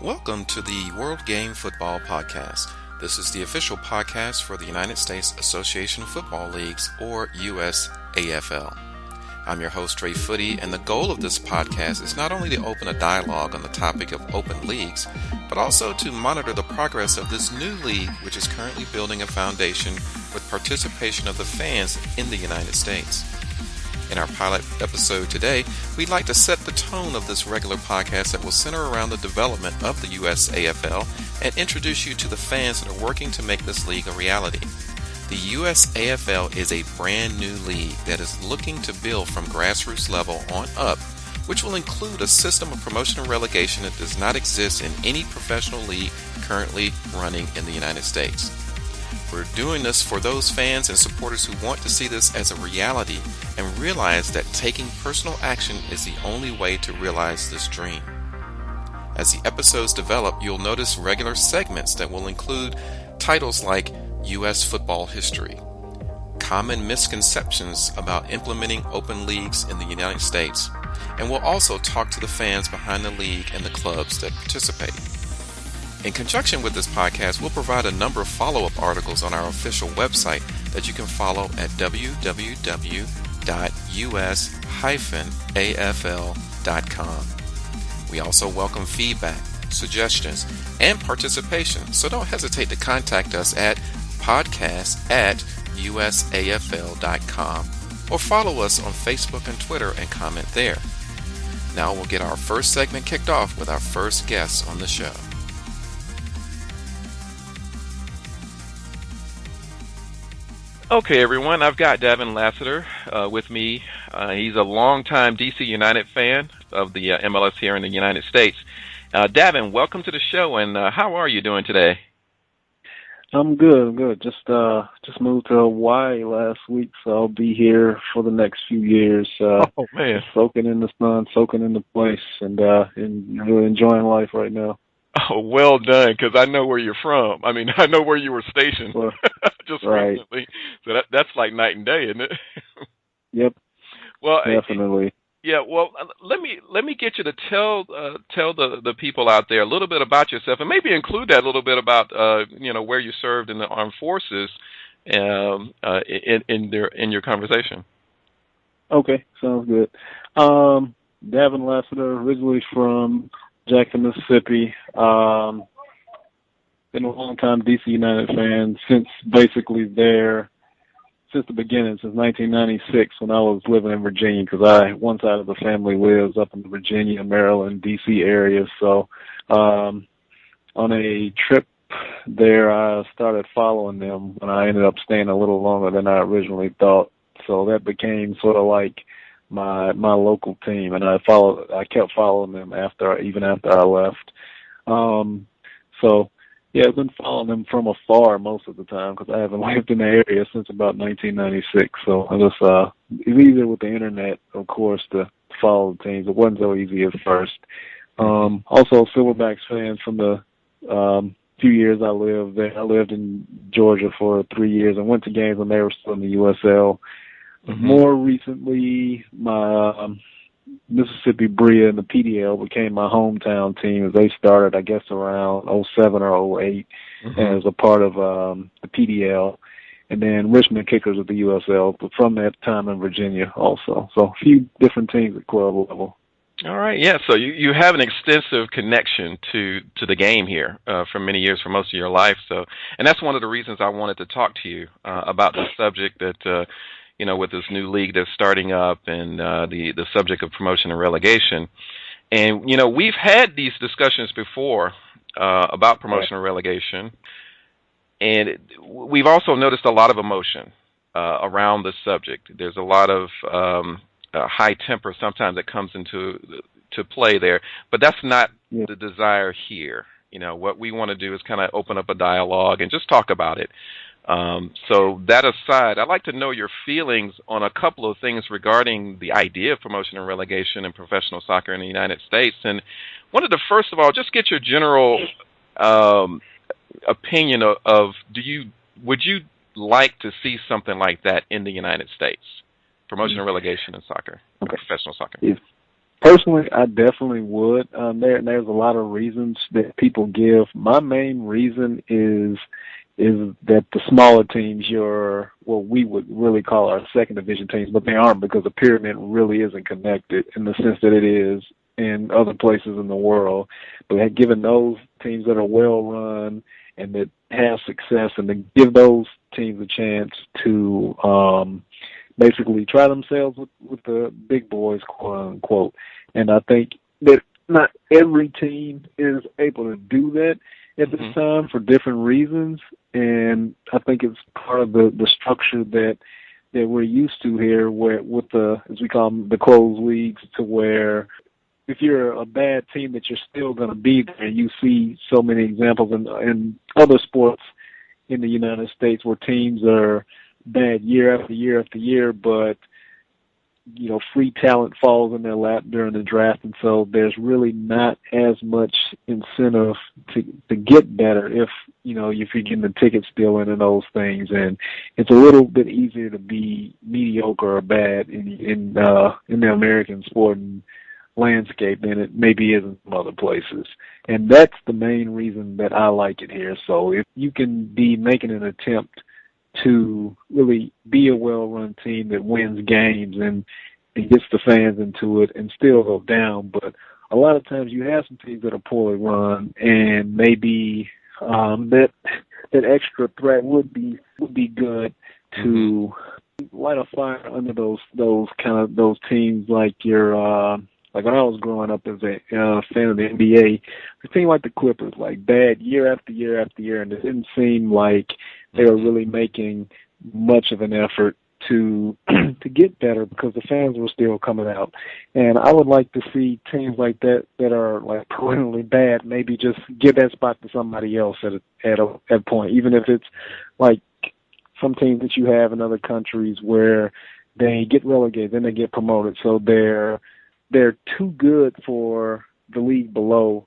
Welcome to the World Game Football Podcast. This is the official podcast for the United States Association of Football Leagues, or US-AFL. I'm your host, Trey Footy, and the goal of this podcast is not only to open a dialogue on the topic of open leagues, but also to monitor the progress of this new league, which is currently building a foundation with participation of the fans in the United States. In our pilot episode today, we'd like to set the tone of this regular podcast that will center around the development of the US-AFL and introduce you to the fans that are working to make this league a reality. The US-AFL is a brand new league that is looking to build from grassroots level on up, which will include a system of promotion and relegation that does not exist in any professional league currently running in the United States. We're doing this for those fans and supporters who want to see this as a reality and realize that taking personal action is the only way to realize this dream. As the episodes develop, you'll notice regular segments that will include titles like U.S. Football History, Common Misconceptions about Implementing Open Leagues in the United States, and we'll also talk to the fans behind the league and the clubs that participate. In conjunction with this podcast, we'll provide a number of follow-up articles on our official website that you can follow at www.us-afl.com. We also welcome feedback, suggestions, and participation, so don't hesitate to contact us at podcast@usafl.com or follow us on Facebook and Twitter and comment there. Now we'll get our first segment kicked off with our first guest on the show. Okay, everyone, I've got Davin Lassitor with me. He's a longtime DC United fan of the MLS here in the United States. Davin, welcome to the show, and how are you doing today? I'm good. Just moved to Hawaii last week, so I'll be here for the next few years. Oh, man. Soaking in the sun, soaking in the place, and really enjoying life right now. Oh, well done, because I know where you're from. I mean, I know where you were stationed just right. recently. So that's like night and day, isn't it? Yep. Well, definitely. Yeah. Well, let me get you to tell the people out there a little bit about yourself, and maybe include that a little bit about where you served in the armed forces in your conversation. Okay, sounds good. Davin Lassitor, originally from Jackson, Mississippi. Been a long-time DC United fan since basically since the beginning, since 1996 when I was living in Virginia, because one side of the family lives up in the Virginia, Maryland, DC area. So on a trip there, I started following them when I ended up staying a little longer than I originally thought. So that became sort of like my local team, and I kept following them even after I left. So yeah, I've been following them from afar most of the time because I haven't lived in the area since about 1996. So I just it's easier with the internet, of course, to follow the teams. It wasn't so easy at first. Also, Silverbacks fan from the few years I lived there. I lived in Georgia for 3 years and went to games when they were still in the USL. Mm-hmm. More recently, my Mississippi Bria and the PDL became my hometown team as they started, I guess, around 07 or 08 as a part of the PDL. And then Richmond Kickers at the USL, but from that time in Virginia also. So a few different teams at club level. All right, yeah. So you have an extensive connection to the game here for many years, for most of your life. So, and that's one of the reasons I wanted to talk to you about the subject that with this new league that's starting up and the subject of promotion and relegation. And, we've had these discussions before about promotion and relegation. And we've also noticed a lot of emotion around the subject. There's a lot of high temper sometimes that comes into play there. But that's not the desire here. What we want to do is kind of open up a dialogue and just talk about it. So that aside, I'd like to know your feelings on a couple of things regarding the idea of promotion and relegation in professional soccer in the United States. And wanted to, first of all, just get your general opinion of would you like to see something like that in the United States? Promotion and relegation in soccer, professional soccer. Personally, I definitely would. There's a lot of reasons that people give. My main reason is that the smaller teams, what we would really call our second division teams, but they aren't, because the pyramid really isn't connected in the sense that it is in other places in the world. But given those teams that are well run and that have success, and to give those teams a chance to basically try themselves with the big boys, quote unquote. And I think that not every team is able to do that at this time for different reasons, and I think it's part of the structure that we're used to here, where with the, as we call them, the closed leagues, to where if you're a bad team, that you're still going to be there. You see so many examples in other sports in the United States where teams are bad year after year after year, but free talent falls in their lap during the draft, and so there's really not as much incentive to get better if you're getting the ticket stealing and those things, and it's a little bit easier to be mediocre or bad in the American sporting landscape than it maybe is in some other places. And that's the main reason that I like it here. So if you can be making an attempt to really be a well-run team that wins games and gets the fans into it and still go down. But a lot of times you have some teams that are poorly run, and maybe that extra threat would be good to light a fire under those teams, like like when I was growing up as a fan of the NBA, a team like the Clippers, like bad year after year after year, and it didn't seem like they were really making much of an effort to get better, because the fans were still coming out. And I would like to see teams like that are like perennially bad maybe just give that spot to somebody else at a point, even if it's like some teams that you have in other countries where they get relegated, then they get promoted, so they're too good for the league below,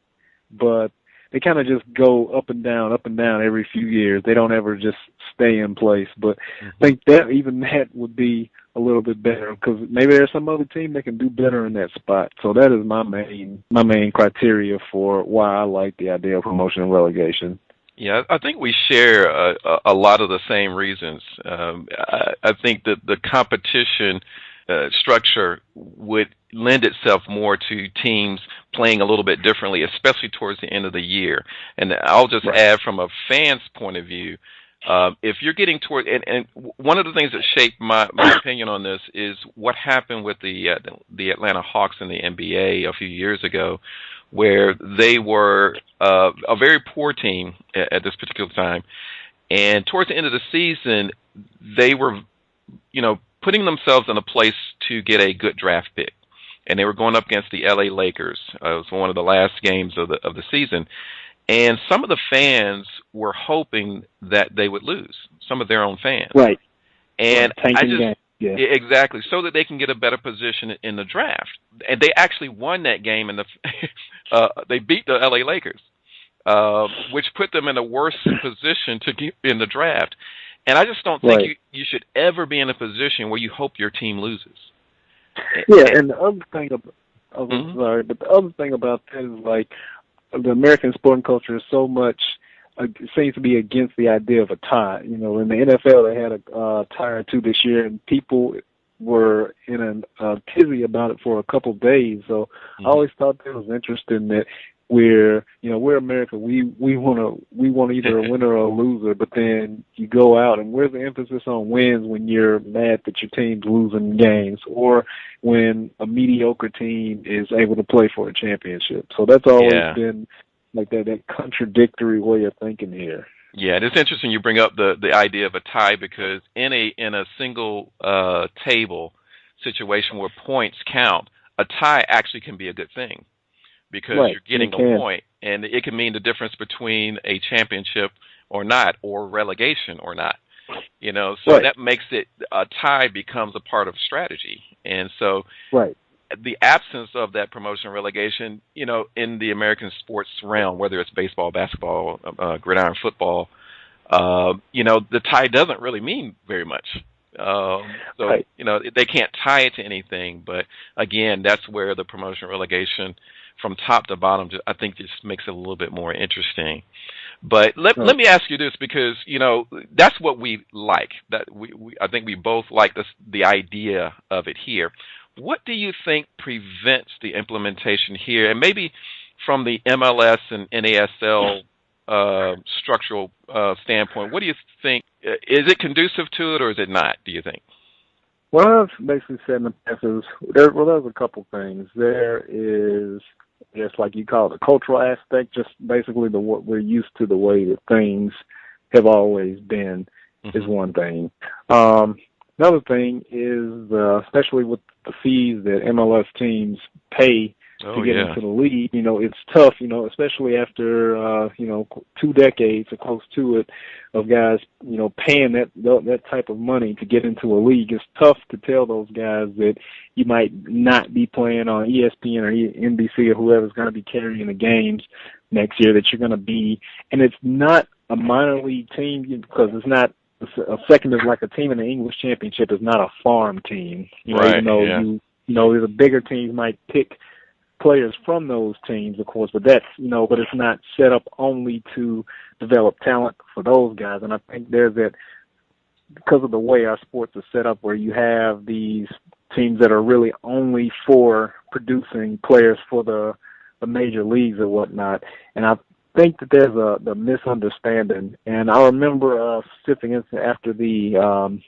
but they kind of just go up and down every few years. They don't ever just stay in place. But I think that even that would be a little bit better, because maybe there's some other team that can do better in that spot. So that is my main criteria for why I like the idea of promotion and relegation. Yeah, I think we share a lot of the same reasons. I think that the competition structure would lend itself more to teams playing a little bit differently, especially towards the end of the year. And I'll just add, from a fan's point of view, if you're getting toward, and one of the things that shaped my opinion on this is what happened with the Atlanta Hawks in the NBA a few years ago, where they were a very poor team at this particular time. And towards the end of the season, they were, putting themselves in a place to get a good draft pick. And they were going up against the LA Lakers. It was one of the last games of the season. And some of the fans were hoping that they would lose, some of their own fans. Right. And exactly, so that they can get a better position in the draft. And they actually won that game, and they beat the LA Lakers, which put them in a worse position to get in the draft. And I just don't think you should ever be in a position where you hope your team loses. Yeah, and the other thing, the other thing about that is, like, the American sporting culture is so much, seems to be against the idea of a tie. In the NFL, they had a tie or two this year, and people were in a tizzy about it for a couple of days. So I always thought that was interesting, that we're America. We want either a winner or a loser, but then you go out, and where's the emphasis on wins when you're mad that your team's losing games, or when a mediocre team is able to play for a championship? So that's always been like that contradictory way of thinking here. Yeah, and it's interesting you bring up the idea of a tie, because in a single table situation where points count, a tie actually can be a good thing, because you're getting a point, and it can mean the difference between a championship or not, or relegation or not. So that makes it, a tie becomes a part of strategy. And so the absence of that promotion and relegation, in the American sports realm, whether it's baseball, basketball, gridiron football, the tie doesn't really mean very much. So, Right. they can't tie it to anything. But, again, that's where the promotion relegation from top to bottom, I think, just makes it a little bit more interesting. But let me ask you this, because, that's what we like. That I think we both like the idea of it here. What do you think prevents the implementation here? And maybe from the MLS and NASL structural standpoint, what do you think? Is it conducive to it, or is it not, do you think? What I've basically said in the past is, there's a couple things. There is, just like you call it, the cultural aspect, just basically what we're used to, the way that things have always been, is one thing. Another thing is, especially with the fees that MLS teams pay to get into the league, it's tough, especially after, 2 decades or close to it of guys, paying that type of money to get into a league. It's tough to tell those guys that you might not be playing on ESPN or NBC or whoever's going to be carrying the games next year, that you're going to be, and it's not a minor league team, because it's not, a second is like a team in the English Championship is not a farm team. The bigger teams might pick players from those teams, of course, but that's, but it's not set up only to develop talent for those guys. And I think there's that, because of the way our sports are set up, where you have these teams that are really only for producing players for the major leagues or whatnot. And I think that there's the misunderstanding. And I remember sitting after the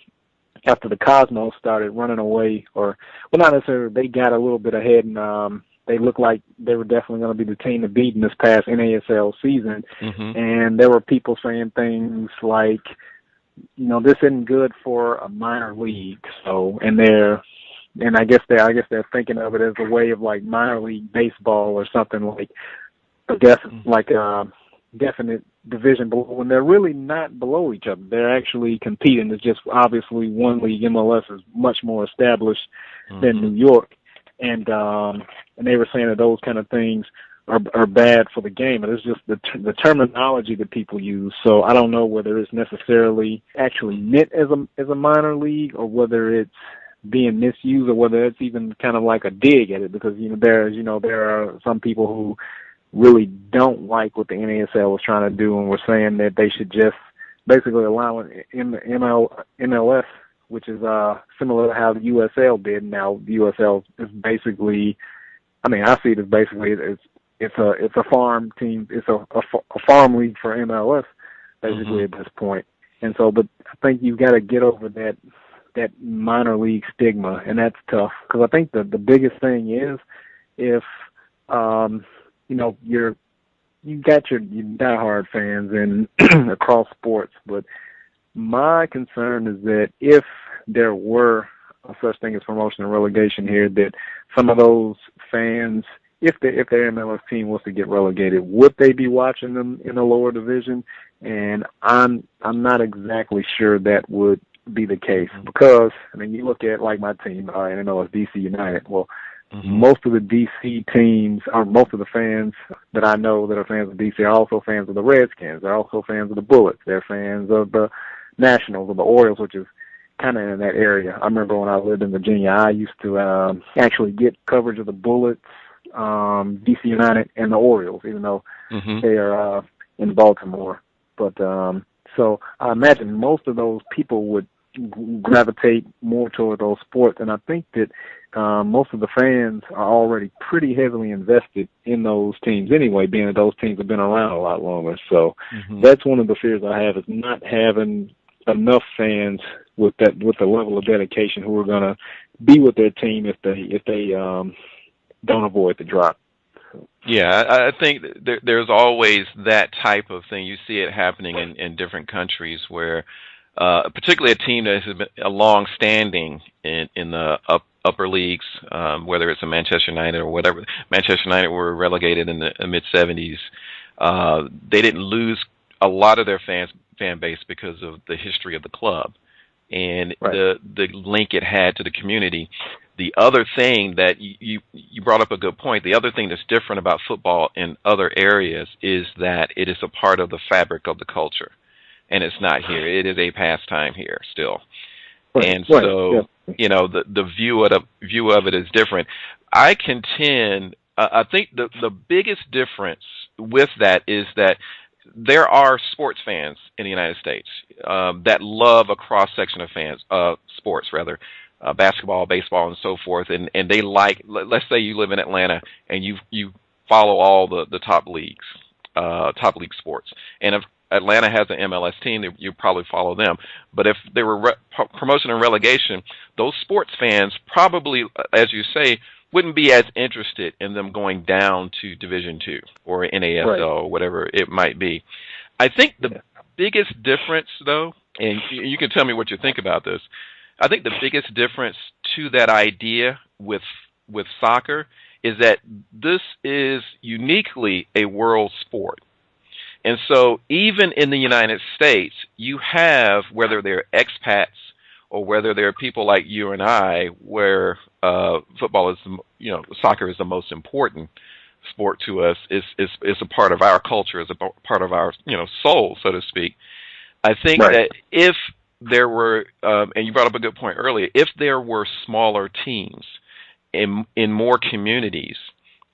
Cosmos started running away, or, well, not necessarily, they got a little bit ahead, and they looked like they were definitely going to be the team to beat in this past NASL season. And there were people saying things like, this isn't good for a minor league. So, and I guess they're thinking of it as a way of like minor league baseball or something, like, I guess, like a definite division below, when they're really not below each other. They're actually competing. It's just obviously one league, MLS, is much more established than New York. And they were saying that those kind of things are bad for the game, but it's just the terminology that people use. So I don't know whether it's necessarily actually meant as a minor league, or whether it's being misused, or whether it's even kind of like a dig at it, because there are some people who really don't like what the NASL was trying to do, and were saying that they should just basically allow MLS, which is similar to how the USL did. Now the USL is basically, I see it as basically it's a farm team, it's a farm league for MLS basically at this point. And so, but I think you've got to get over that minor league stigma, and that's tough, because I think the biggest thing is, if you got your diehard fans and across sports, but my concern is that if there were a such thing as promotion and relegation here, that some of those fans, if their MLS team was to get relegated, would they be watching them in the lower division? And I'm not exactly sure that would be the case, because you look at like my team, MLS DC United. Well, most of the DC teams, or most of the fans that I know that are fans of DC, are also fans of the Redskins. They're also fans of the Bullets. They're fans of the Nationals, or the Orioles, which is kind of in that area. I remember when I lived in Virginia, I used to actually get coverage of the Bullets, DC United, and the Orioles, even though they are in Baltimore. But so I imagine most of those people would gravitate more toward those sports, and I think that most of the fans are already pretty heavily invested in those teams anyway, being that those teams have been around a lot longer. So that's one of the fears I have, is not having enough fans with the level of dedication who are going to be with their team if they don't avoid the drop. Yeah, I think there's always that type of thing. You see it happening in different countries where, particularly a team that has been a long-standing in the upper leagues, whether it's a Manchester United or whatever. Manchester United were relegated in the mid-'70s. They didn't lose a lot of their fan base because of the history of the club and the link it had to the community. The other thing that you brought up a good point. The other thing that's different about football in other areas is that it is a part of the fabric of the culture, and it's not here. It is a pastime here still. And so, the view of it is different. I contend, I think the biggest difference with that is that there are sports fans in the United States that love a cross-section of fans, sports rather, basketball, baseball, and so forth, and they like, let's say you live in Atlanta and you follow all the top league sports. And if Atlanta has an MLS team, you probably follow them. But if they were promotion and relegation, those sports fans probably, as you say, wouldn't be as interested in them going down to Division II or NASL or whatever it might be. I think the biggest difference, though, and you can tell me what you think about this, I think the biggest difference to that idea with soccer is that this is uniquely a world sport. And so even in the United States, you have, whether they're expats or whether they're people like you and I, where football is, soccer is the most important sport to us, is a part of our culture, is a part of our, soul, so to speak. I think that if there were, and you brought up a good point earlier, if there were smaller teams in more communities,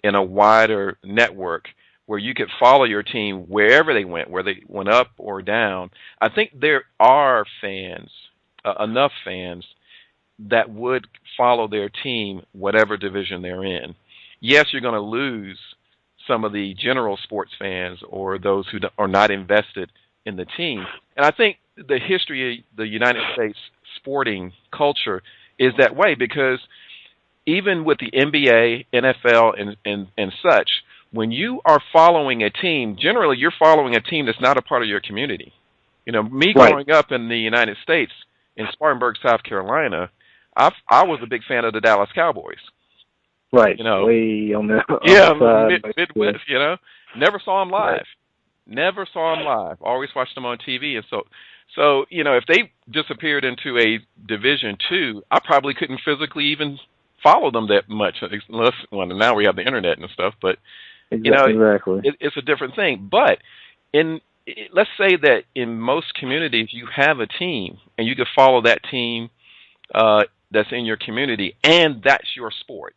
in a wider network, where you could follow your team wherever they went, whether they went up or down, I think there are fans, enough fans, that would follow their team whatever division they're in. Yes, you're going to lose some of the general sports fans or those who are not invested in the team. And I think the history of the United States sporting culture is that way, because even with the NBA, NFL, and such, when you are following a team, generally you're following a team that's not a part of your community. Growing up in the United States, in Spartanburg, South Carolina, I was a big fan of the Dallas Cowboys. Right. Way on the Midwest. Never saw them live. Never saw them live. Always watched them on TV, and so if they disappeared into a Division II, I probably couldn't physically even follow them that much. Unless, now we have the internet and stuff, but. Exactly. It's a different thing. But let's say that in most communities you have a team and you can follow that team that's in your community, and that's your sport.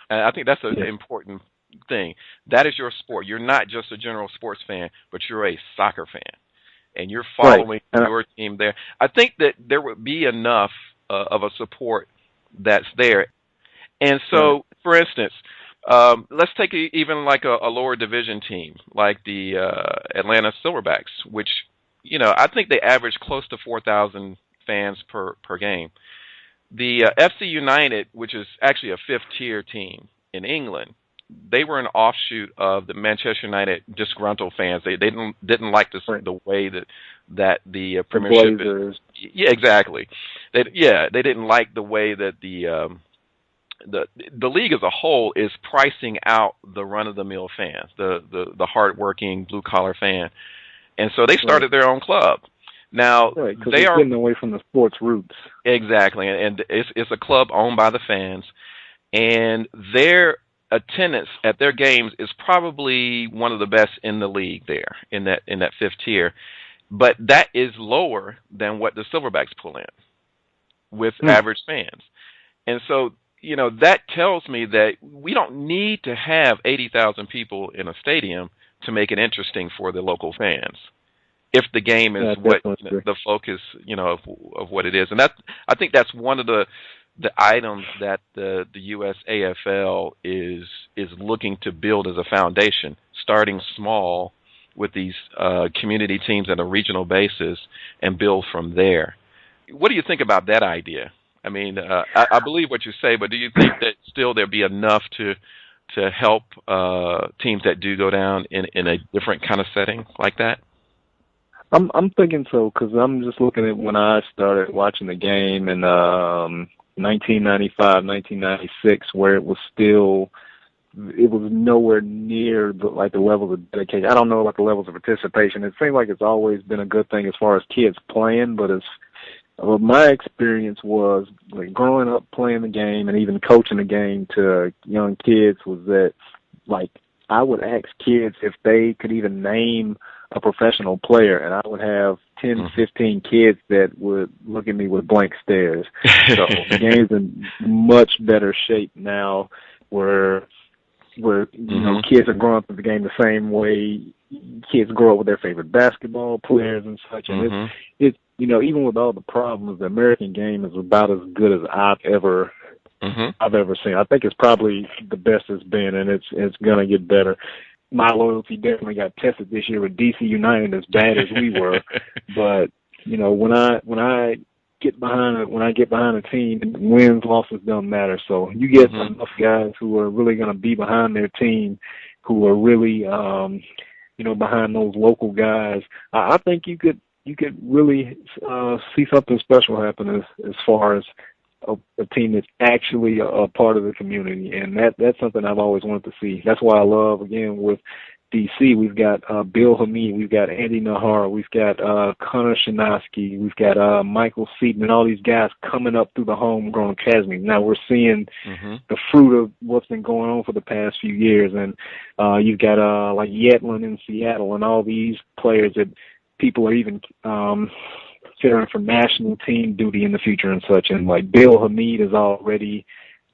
And I think that's an important thing. That is your sport. You're not just a general sports fan, but you're a soccer fan, and you're following your team there. I think that there would be enough of a support that's there. And so, for instance, let's take even like a lower division team, like the Atlanta Silverbacks, which, I think they average close to 4,000 fans per game. The FC United, which is actually a fifth-tier team in England, they were an offshoot of the Manchester United disgruntled fans. They didn't like the way that the Premiership is. Yeah, exactly. They didn't like the way that the league as a whole is pricing out the run-of-the-mill fans, the hard-working, blue-collar fan. And so they started their own club. Now, they are getting away from the sports roots. Exactly, and it's a club owned by the fans, and their attendance at their games is probably one of the best in the league there, in that fifth tier. But that is lower than what the Silverbacks pull in with average fans. And so, that tells me that we don't need to have 80,000 people in a stadium to make it interesting for the local fans, if the game is the focus, of what it is. And I think that's one of the items that the US-AFL is looking to build as a foundation, starting small with these community teams on a regional basis and build from there. What do you think about that idea? I mean, I believe what you say, but do you think that still there'd be enough to help teams that do go down in a different kind of setting like that? I'm thinking so, because I'm just looking at when I started watching the game in 1995, 1996, where it was nowhere near the levels of dedication. I don't know about the levels of participation. It seems like it's always been a good thing as far as kids playing, but my experience was growing up playing the game and even coaching the game to young kids was that I would ask kids if they could even name a professional player, and I would have 10, 15 kids that would look at me with blank stares. So the game's in much better shape now, where you know, kids are growing up with the game the same way kids grow up with their favorite basketball players and such. And it's you know, even with all the problems, the American game is about as good as I've ever seen. I think it's probably the best it's been, and it's gonna get better. My loyalty definitely got tested this year with DC United, as bad as we were. But you know, when I get behind a team, wins, losses don't matter. So you get enough guys who are really going to be behind their team, who are really you know, behind those local guys. I think you could really see something special happen as far as a team that's actually a part of the community, and that's something I've always wanted to see. That's why I love, again, with DC, we've got Bill Hamid, we've got Andy Nahara, we've got Connor Shinosky, we've got Michael Seaton, and all these guys coming up through the homegrown academy. Now we're seeing the fruit of what's been going on for the past few years, and you've got like Yetland in Seattle, and all these players that people are even considering for national team duty in the future and such. And like Bill Hamid has already,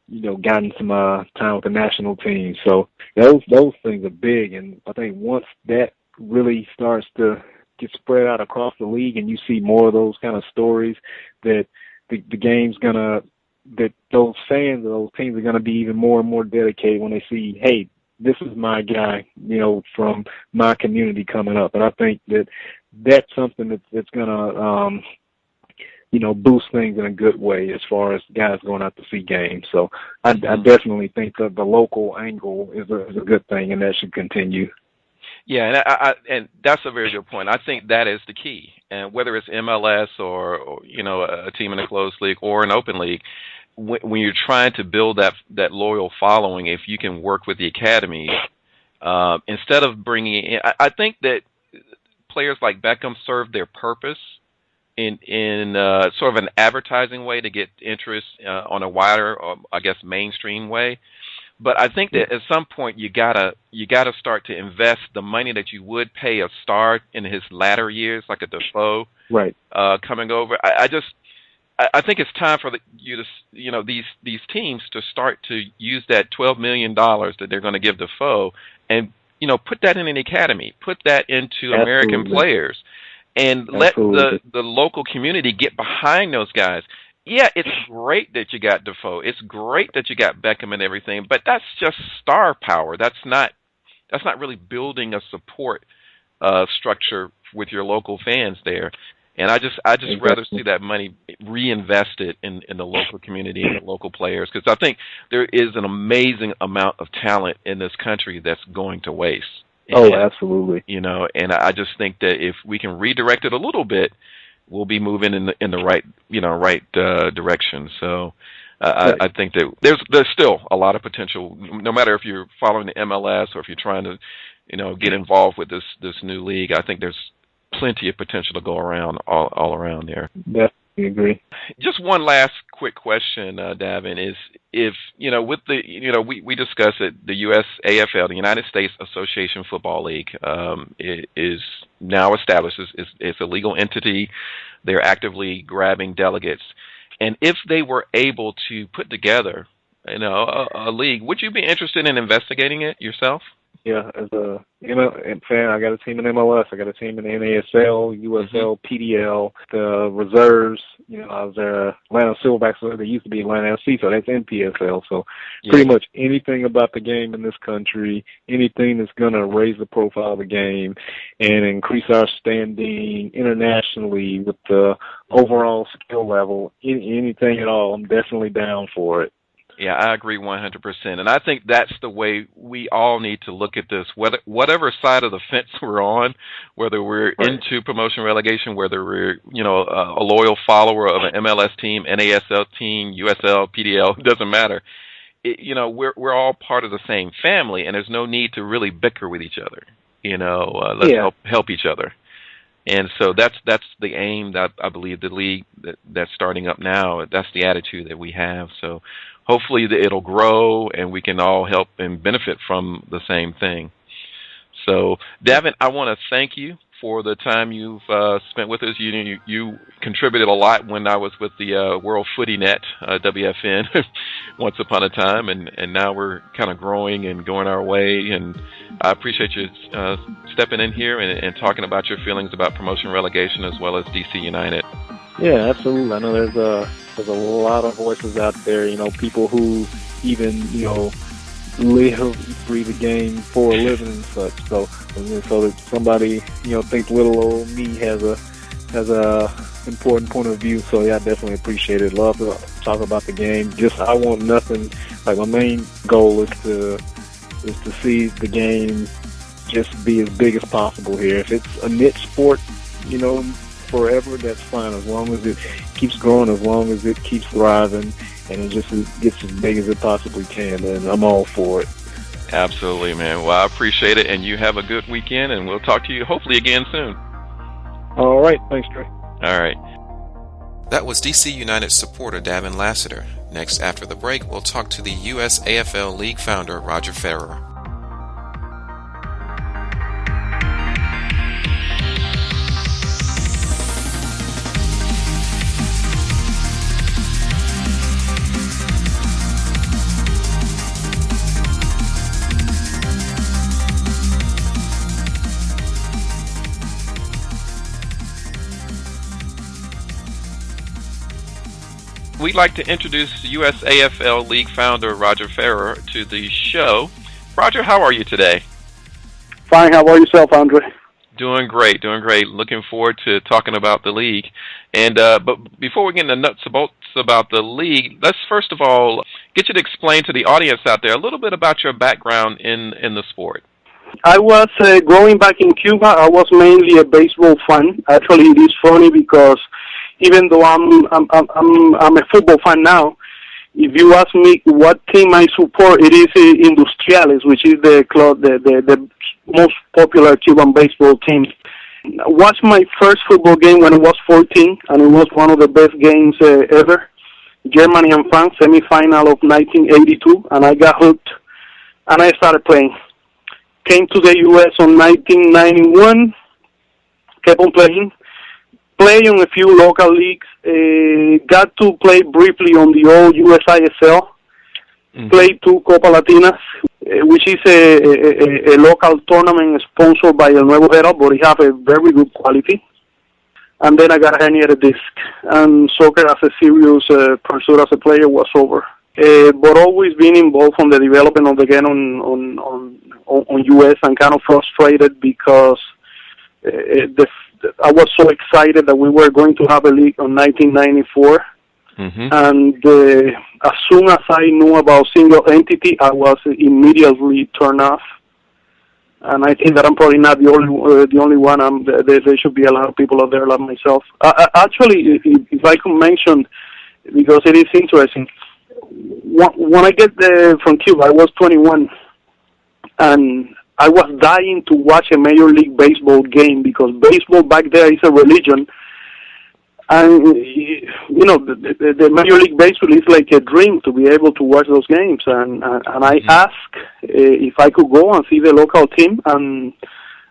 you know, gotten some time with the national team. So those things are big. And I think once that really starts to get spread out across the league, and you see more of those kind of stories, that the game's that those fans of those teams are gonna be even more and more dedicated when they see, hey, this is my guy, you know, from my community coming up. And I think that's something that's going to, you know, boost things in a good way as far as guys going out to see games. So I definitely think that the local angle is a good thing, and that should continue. Yeah, and that's a very good point. I think that is the key. And whether it's MLS or you know, a team in a closed league or an open league, when you're trying to build that loyal following, if you can work with the academy, instead of bringing in, I think that players like Beckham serve their purpose in sort of an advertising way to get interest on a wider, or I guess mainstream way. But I think that at some point you gotta start to invest the money that you would pay a star in his latter years, like a Defoe, right? Coming over. I think it's time for these teams to start to use that $12 million that they're going to give Defoe, and you know, put that in an academy, put that into American players, and let the local community get behind those guys. Yeah, it's great that you got Defoe. It's great that you got Beckham and everything, but that's just star power. That's not really building a support structure with your local fans there. And I just rather see that money reinvested in the local community and the local players, because I think there is an amazing amount of talent in this country that's going to waste. Oh, absolutely. You know, and I just think that if we can redirect it a little bit, we'll be moving in the right direction. So I think that there's still a lot of potential, no matter if you're following the MLS or if you're trying to, you know, get involved with this new league. I think there's plenty of potential to go around all around there. Definitely agree. Just one last quick question, Davin, is if, you know, with the, you know, we discussed that the US-AFL, the United States Association Football League, is now established. It's a legal entity. They're actively grabbing delegates. And if they were able to put together, you know, a league, would you be interested in investigating it yourself? Yeah, as a fan, I got a team in MLS, I got a team in NASL, USL, PDL, the reserves. You know, I was there, Atlanta Silverbacks. They used to be Atlanta FC, so that's NPSL. So pretty much anything about the game in this country, anything that's going to raise the profile of the game and increase our standing internationally with the overall skill level, anything at all, I'm definitely down for it. Yeah, I agree 100%. And I think that's the way we all need to look at this, whatever side of the fence we're on, whether we're into promotion relegation, whether we're, you know, a loyal follower of an MLS team, NASL team, USL, PDL, it doesn't matter. You know, we're all part of the same family, and there's no need to really bicker with each other. You know, let's help each other. And so that's the aim that I believe the league that's starting up now, that's the attitude that we have. So hopefully it'll grow and we can all help and benefit from the same thing. So, Davin, I want to thank you for the time you've spent with us. You contributed a lot when I was with the World Footy Net, WFN, once upon a time, and now we're kind of growing and going our way. And I appreciate you stepping in here and talking about your feelings about promotion relegation as well as DC United. Yeah, absolutely. I know there's a lot of voices out there, people who even, live, breathe the game for a living and such. So that somebody, thinks little old me has a important point of view. So yeah, I definitely appreciate it. Love to talk about the game. I want nothing. Like, my main goal is to see the game just be as big as possible here. If it's a niche sport, forever, that's fine. As long as it keeps growing, as long as it keeps thriving, and it just gets as big as it possibly can, and I'm all for it. Absolutely, man. Well, I appreciate it, and you have a good weekend, and we'll talk to you hopefully again soon. All right. Thanks, Trey. All right. That was DC United supporter Davin Lassitor. Next, after the break, we'll talk to the US-AFL League founder, Roger Ferrer. We'd like to introduce US-AFL League founder Roger Ferrer to the show. Roger, how are you today? Fine. How about yourself, Andre? Doing great. Looking forward to talking about the league. And but before we get into nuts and bolts about the league, let's first of all get you to explain to the audience out there a little bit about your background in the sport. I was growing back in Cuba. I was mainly a baseball fan. Actually, it is funny because even though I'm a football fan now, if you ask me what team I support, it is Industriales, which is the club, the most popular Cuban baseball team. I watched my first football game when I was 14, and it was one of the best games ever. Germany and France, semi-final of 1982, and I got hooked, and I started playing. Came to the U.S. on 1991, kept on playing on a few local leagues, got to play briefly on the old US-AFL, played 2 Copa Latinas, which is a local tournament sponsored by El Nuevo Herald, but it have a very good quality. And then I got a herniated disc, and soccer as a serious pursuit as a player was over. But always been involved on the development of the game on US, and kind of frustrated because I was so excited that we were going to have a league on 1994. And as soon as I knew about single entity, I was immediately turned off. And I think that I'm probably not the only one. There should be a lot of people out there like myself. Actually, if I could mention, because it is interesting, when I get from Cuba, I was 21, and I was dying to watch a Major League Baseball game because baseball back there is a religion. And, the Major League Baseball is like a dream to be able to watch those games. And I asked if I could go and see the local team, and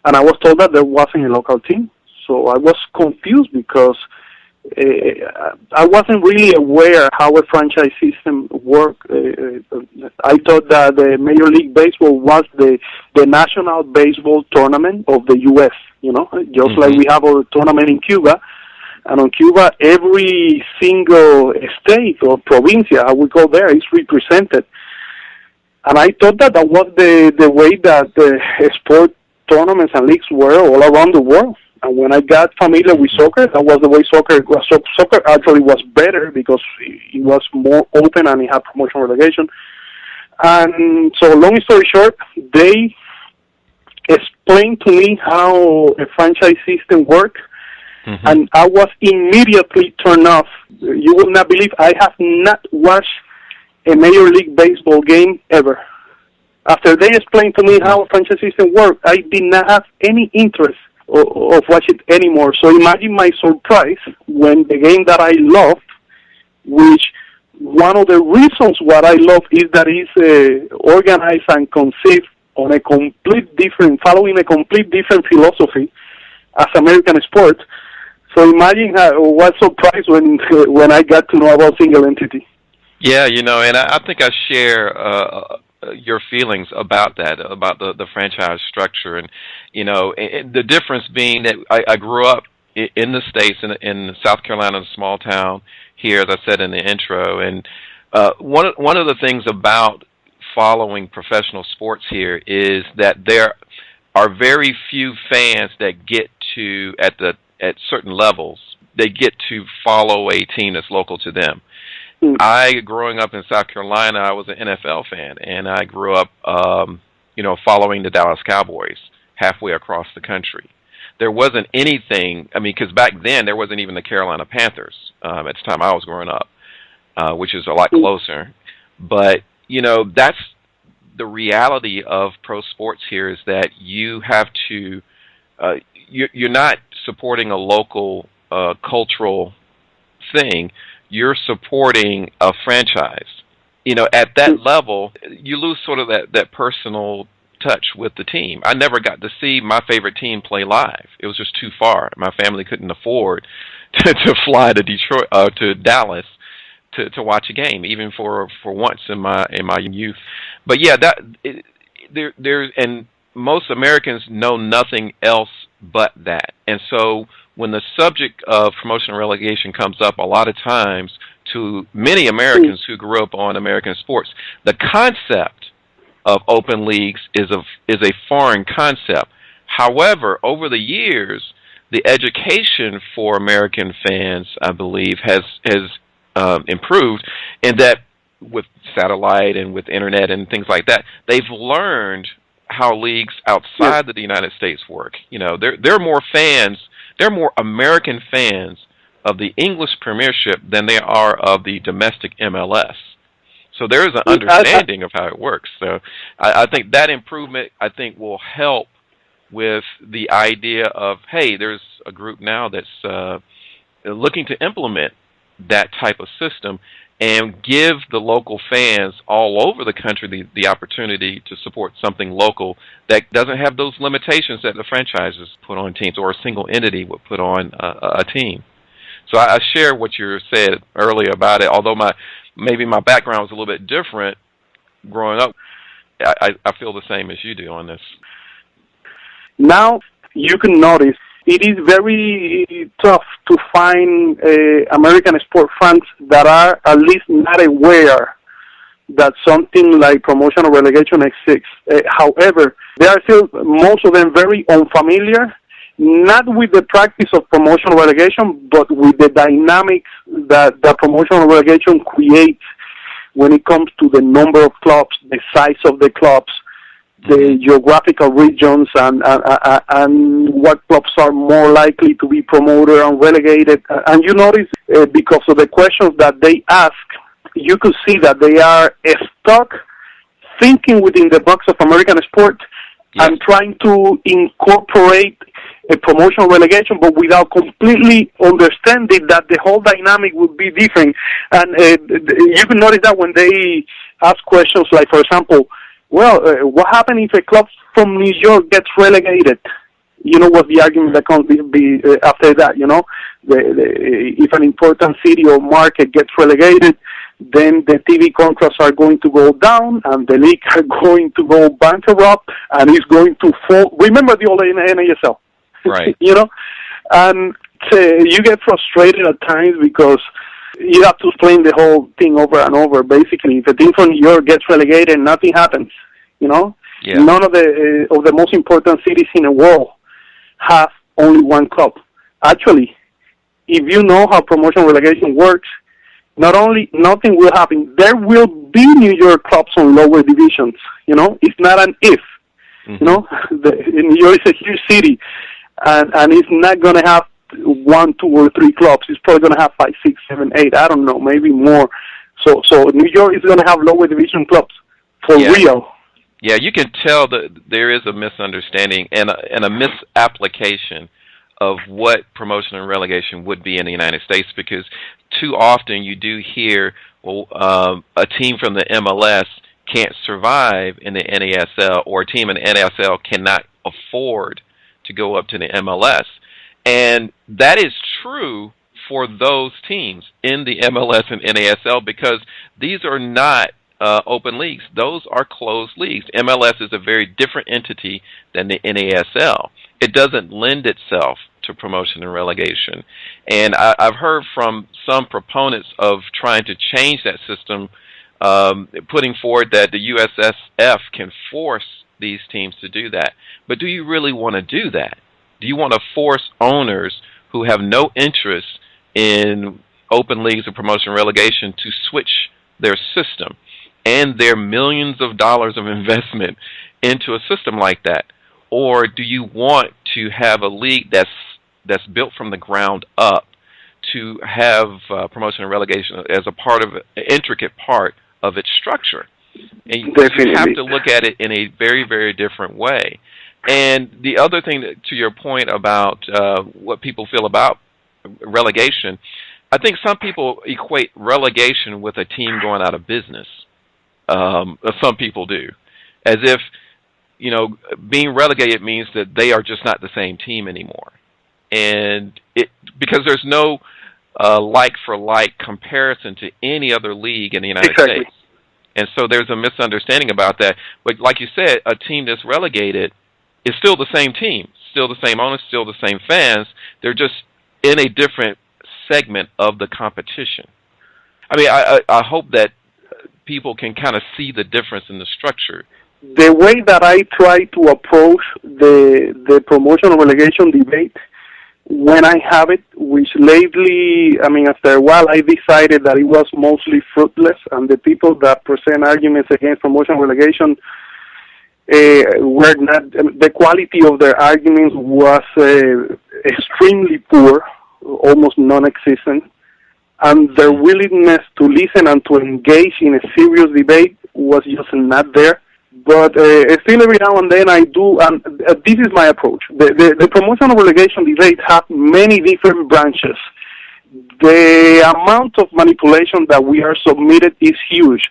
I was told that there wasn't a local team. So I was confused because I wasn't really aware how a franchise system worked. I thought that the Major League Baseball was the national baseball tournament of the U.S., just like we have a tournament in Cuba. And on Cuba, every single state or provincia, how we call there, is represented. And I thought that was the way that sport tournaments and leagues were all around the world. And when I got familiar with soccer, that was the way soccer was. Soccer actually was better because it was more open and it had promotion relegation. And so, long story short, they explained to me how a franchise system worked, and I was immediately turned off. You will not believe I have not watched a Major League Baseball game ever. After they explained to me how a franchise system worked, I did not have any interest watch it anymore. So imagine my surprise when the game that I loved, which one of the reasons what I love is that it's organized and conceived on following a complete different philosophy as American sport. So imagine what surprise when I got to know about single entity. Yeah, and I think I share your feelings about that, about the franchise structure, and the difference being that I grew up in the States, in South Carolina, a small town here, as I said in the intro, and one of the things about following professional sports here is that there are very few fans that get to at certain levels, they get to follow a team that's local to them. Growing up in South Carolina, I was an NFL fan, and I grew up, following the Dallas Cowboys halfway across the country. There wasn't anything, because back then there wasn't even the Carolina Panthers at the time I was growing up, which is a lot closer. But, that's the reality of pro sports here, is that you have to, you're not supporting a local cultural thing. You're supporting a franchise. At that level, you lose sort of that personal touch with the team. I never got to see my favorite team play live. It was just too far. My family couldn't afford to fly to Detroit, to Dallas, to watch a game, even for once in my youth. But yeah, and most Americans know nothing else but that. And so when the subject of promotion and relegation comes up, a lot of times to many Americans who grew up on American sports, the concept of open leagues is a foreign concept. However, over the years, the education for American fans, I believe, has improved, in that with satellite and with internet and things like that, they've learned how leagues outside of the United States work. There are more fans. There are more American fans of the English Premiership than there are of the domestic MLS. So there is an understanding of how it works. So I think that improvement, will help with the idea of, hey, there's a group now that's looking to implement that type of system and give the local fans all over the country the opportunity to support something local that doesn't have those limitations that the franchises put on teams, or a single entity would put on a team. So I share what you said earlier about it, although maybe my background was a little bit different growing up. I feel the same as you do on this. Now you can notice it is very tough to find American sport fans that are at least not aware that something like promotion or relegation exists. However, they are still, most of them, very unfamiliar, not with the practice of promotion or relegation, but with the dynamics that the promotion or relegation creates when it comes to the number of clubs, the size of the clubs, the geographical regions, and what clubs are more likely to be promoted and relegated. And you notice, because of the questions that they ask, you could see that they are stuck thinking within the box of American sport and trying to incorporate a promotion relegation, but without completely understanding that the whole dynamic would be different. And you can notice that when they ask questions like, for example, what happens if a club from New York gets relegated? What's the argument that comes after that, if an important city or market gets relegated, then the TV contracts are going to go down, and the league are going to go bankrupt, and it's going to fall. Remember the old NASL? Right. And you get frustrated at times because you have to explain the whole thing over and over. Basically, if a team from New York gets relegated, nothing happens. None of the most important cities in the world have only one club. Actually, if you know how promotion relegation works, not only nothing will happen, there will be New York clubs on lower divisions. It's not an if. New York is a huge city, and it's not going to have 1, 2, or 3 clubs. It's probably going to have 5, 6, 7, 8. I don't know, maybe more. So New York is going to have lower division clubs for real. Yeah, you can tell that there is a misunderstanding and a misapplication of what promotion and relegation would be in the United States, because too often you do hear, well, a team from the MLS can't survive in the NASL, or a team in the NASL cannot afford to go up to the MLS. And that is true for those teams in the MLS and NASL, because these are not open leagues. Those are closed leagues. MLS is a very different entity than the NASL. It doesn't lend itself to promotion and relegation. And I've heard from some proponents of trying to change that system, putting forward that the US-AFL can force these teams to do that. But do you really want to do that? Do you want to force owners who have no interest in open leagues of promotion and relegation to switch their system and their millions of dollars of investment into a system like that? Or do you want to have a league that's built from the ground up to have promotion and relegation as a part of an intricate part of its structure? And you have to look at it in a very, very different way. And the other thing, to your point about what people feel about relegation, I think some people equate relegation with a team going out of business. Some people do, as if, being relegated means that they are just not the same team anymore. And because there's no like-for-like comparison to any other league in the United States. And so there's a misunderstanding about that. But like you said, a team that's relegated is still the same team, still the same owners, still the same fans. They're just in a different segment of the competition. I mean, I hope that people can kind of see the difference in the structure. The way that I try to approach the promotion and relegation debate when I have it, which lately, after a while, I decided that it was mostly fruitless, and the people that present arguments against promotion and relegation were not, the quality of their arguments was extremely poor, almost non-existent, and their willingness to listen and to engage in a serious debate was just not there. But still, every now and then I do, and this is my approach. The promotion and relegation debate have many different branches. The amount of manipulation that we are submitted is huge.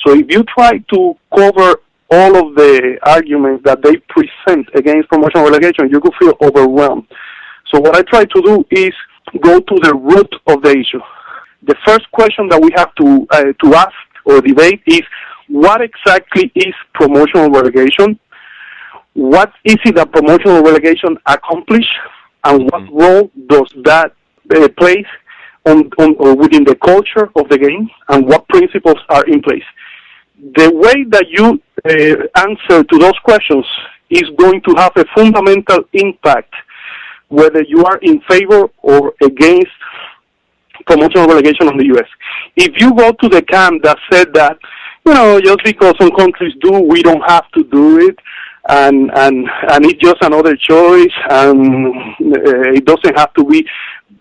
So if you try to cover all of the arguments that they present against promotion and relegation, you could feel overwhelmed. So what I try to do is go to the root of the issue. The first question that we have to ask or debate is, what exactly is promotion and relegation? What is it that promotion and relegation accomplish? And what role does that play or within the culture of the game? And what principles are in place? The way that you answer to those questions is going to have a fundamental impact whether you are in favor or against promotion and relegation in the U.S. If you go to the camp that said that, just because some countries do, we don't have to do it, and it's just another choice, and it doesn't have to be.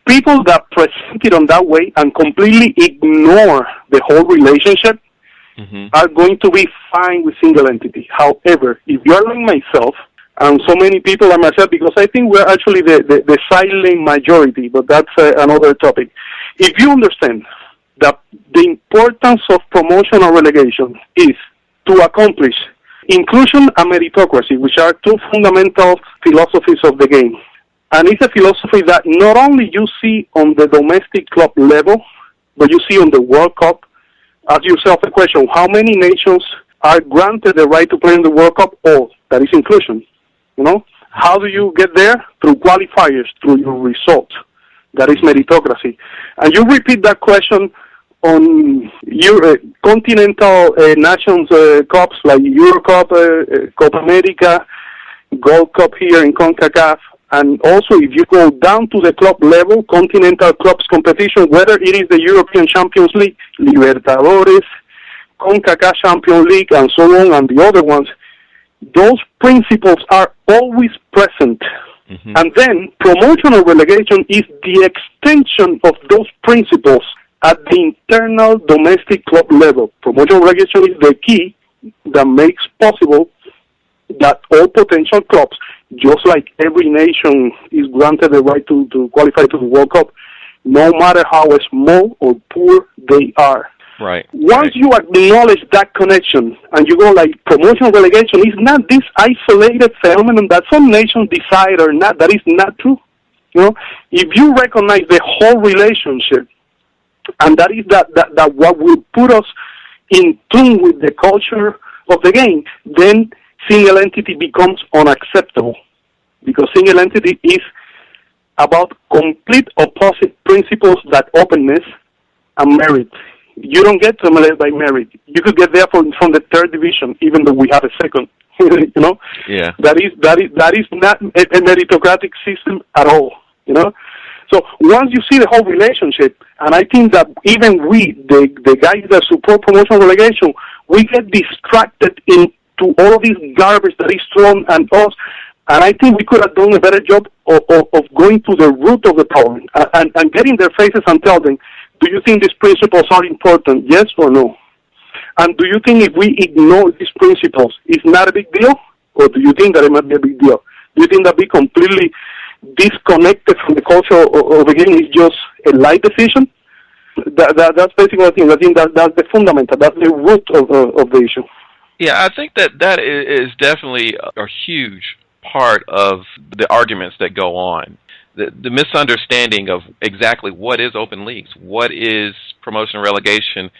People that present it on that way and completely ignore the whole relationship are going to be fine with single entity. However, if you're like myself, and so many people like myself, because I think we're actually the silent majority, but that's another topic. If you understand that the importance of promotion or relegation is to accomplish inclusion and meritocracy, which are two fundamental philosophies of the game. And it's a philosophy that not only you see on the domestic club level, but you see on the World Cup. Ask yourself the question, how many nations are granted the right to play in the World Cup? All. That is inclusion. How do you get there? Through qualifiers, through your results. That is meritocracy. And you repeat that question on your continental nations cups like Euro Cup, Copa America, Gold Cup here in CONCACAF, and also if you go down to the club level, continental clubs competition, whether it is the European Champions League, Libertadores, CONCACAF Champions League, and so on, and the other ones, those principles are always present. And then promotion or relegation is the extension of those principles at the internal domestic club level. Promotion or relegation is the key that makes possible that all potential clubs, just like every nation is granted the right to qualify to the World Cup, no matter how small or poor they are. Right. Once you acknowledge that connection and you go like promotion relegation is not this isolated phenomenon that some nations decide or not, that is not true. If you recognize the whole relationship, and that is that what will put us in tune with the culture of the game, then single entity becomes unacceptable, because single entity is about complete opposite principles that openness and merit. You don't get to MLS by merit. You could get there from the third division, even though we have a second. Yeah. That is not a meritocratic system at all. So once you see the whole relationship, and I think that even we, the guys that support promotion relegation, we get distracted into all of this garbage that is thrown at us. And I think we could have done a better job of going to the root of the problem and getting their faces and tell them, do you think these principles are important, yes or no? And do you think if we ignore these principles, it's not a big deal? Or do you think that it might be a big deal? Do you think that we completely disconnected from the culture of the game is just a light decision? That's basically what I think. I think that's the fundamental, that's the root of the issue. Yeah, I think that is definitely a huge part of the arguments that go on. The misunderstanding of exactly what is open leagues, what is promotion and relegation,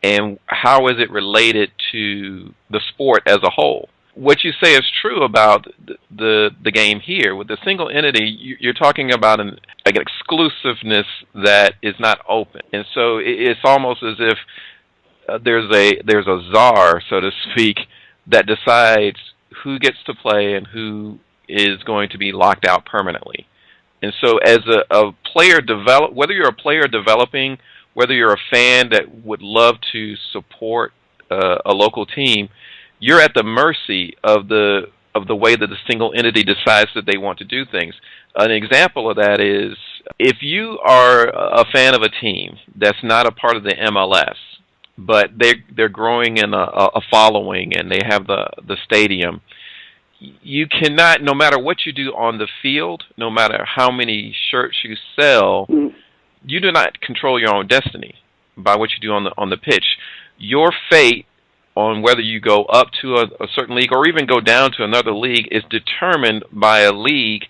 and how is it related to the sport as a whole. What you say is true about the game here. With the single entity, you're talking about an exclusiveness that is not open. And so it's almost as if there's a czar, so to speak, that decides who gets to play and who is going to be locked out permanently. And so as a player whether you're a player developing, whether you're a fan that would love to support a local team, you're at the mercy of the way that the single entity decides that they want to do things. An example of that is if you are a fan of a team that's not a part of the MLS, but they're growing in a following and they have the stadium, you cannot, no matter what you do on the field, no matter how many shirts you sell, you do not control your own destiny by what you do on the pitch. Your fate on whether you go up to a certain league or even go down to another league is determined by a league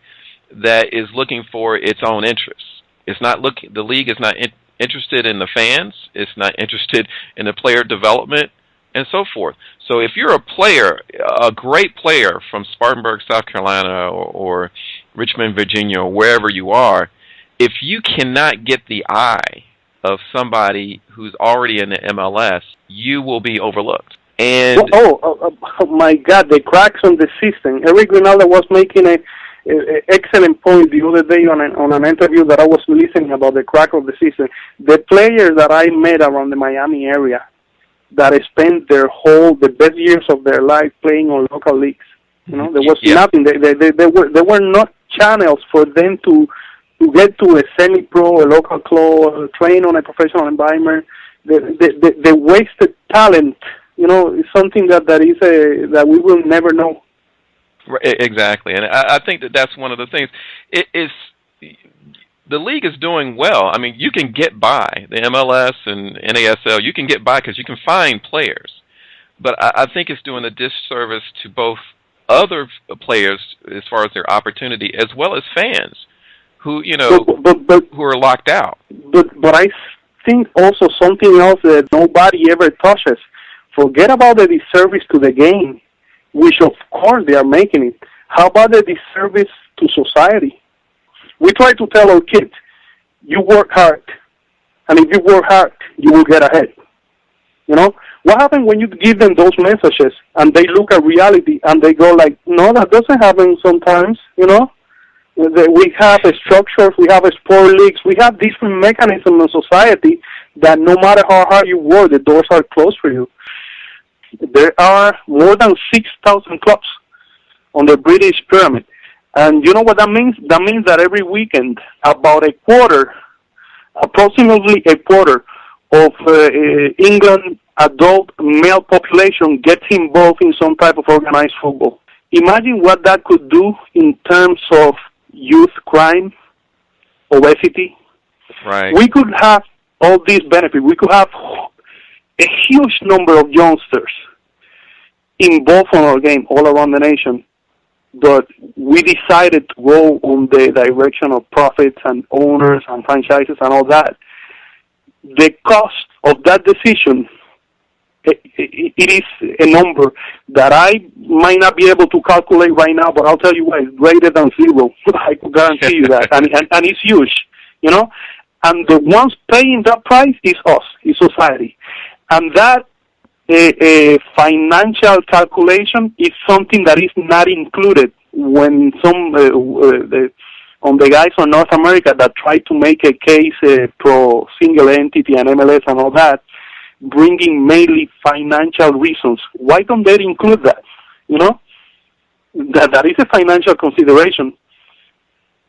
that is looking for its own interests. The league is not interested in the fans. It's not interested in the player development and so forth. So if you're a player, a great player from Spartanburg, South Carolina, or Richmond, Virginia, or wherever you are, if you cannot get the eye of somebody who's already in the MLS, you will be overlooked. And oh my God, the cracks on the system. Eric Rinaldo was making an excellent point the other day on an interview that I was listening about the crack of the system. The players that I met around the Miami area that spent the best years of their life playing on local leagues. There was nothing. There were not channels for them to get to a semi-pro, a local club, train on a professional environment. The wasted talent, is something that we will never know. Exactly, and I think that's one of the things. The league is doing well. I mean, you can get by. The MLS and NASL, you can get by because you can find players. But I think it's doing a disservice to both other players as far as their opportunity, as well as fans who, who are locked out. But I think also something else that nobody ever touches. Forget about the disservice to the game, which of course they are making it. How about the disservice to society? We try to tell our kids, you work hard, and if you work hard, you will get ahead. What happens when you give them those messages and they look at reality and they go like, no, that doesn't happen sometimes, We have structures, we have sport leagues, we have different mechanisms in society that no matter how hard you work, the doors are closed for you. There are more than 6,000 clubs on the British pyramid. And you know what that means? That means that every weekend, approximately a quarter of England adult male population gets involved in some type of organized football. imagine what that could do in terms of youth crime, obesity. Right. We could have all these benefits. We could have a huge number of youngsters involved in our game all around the nation, but we decided to go on the direction of profits and owners and franchises and all that. The cost of that decision, it is a number that I might not be able to calculate right now, but I'll tell you what, it's greater than zero. I can guarantee you that, and it's huge, you know. And the ones paying that price is us, is society, and that financial calculation is something that is not included when some on the guys from North America that try to make a case pro single entity and MLS and all that, bringing mainly financial reasons. Why don't they include that? You know, that is a financial consideration,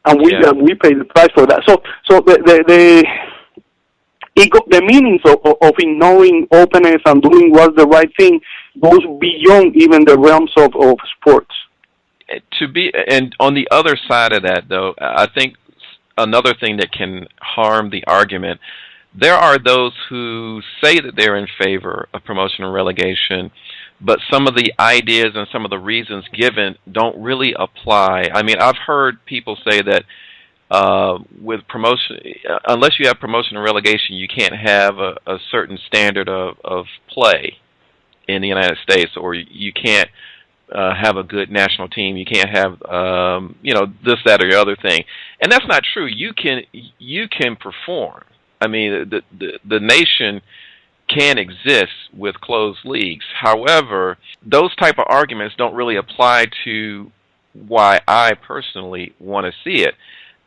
and we pay the price for that. So the meanings of knowing openness and doing what's the right thing goes beyond even the realms of sports. And on the other side of that, though, I think another thing that can harm the argument, there are those who say that they're in favor of promotion and relegation, but some of the ideas and some of the reasons given don't really apply. I mean, I've heard people say that with promotion, unless you have promotion and relegation, you can't have a certain standard of play in the United States, or you can't have a good national team. You can't have this, that, or the other thing, and that's not true. You can perform. I mean, the nation can exist with closed leagues. However, those type of arguments don't really apply to why I personally want to see it.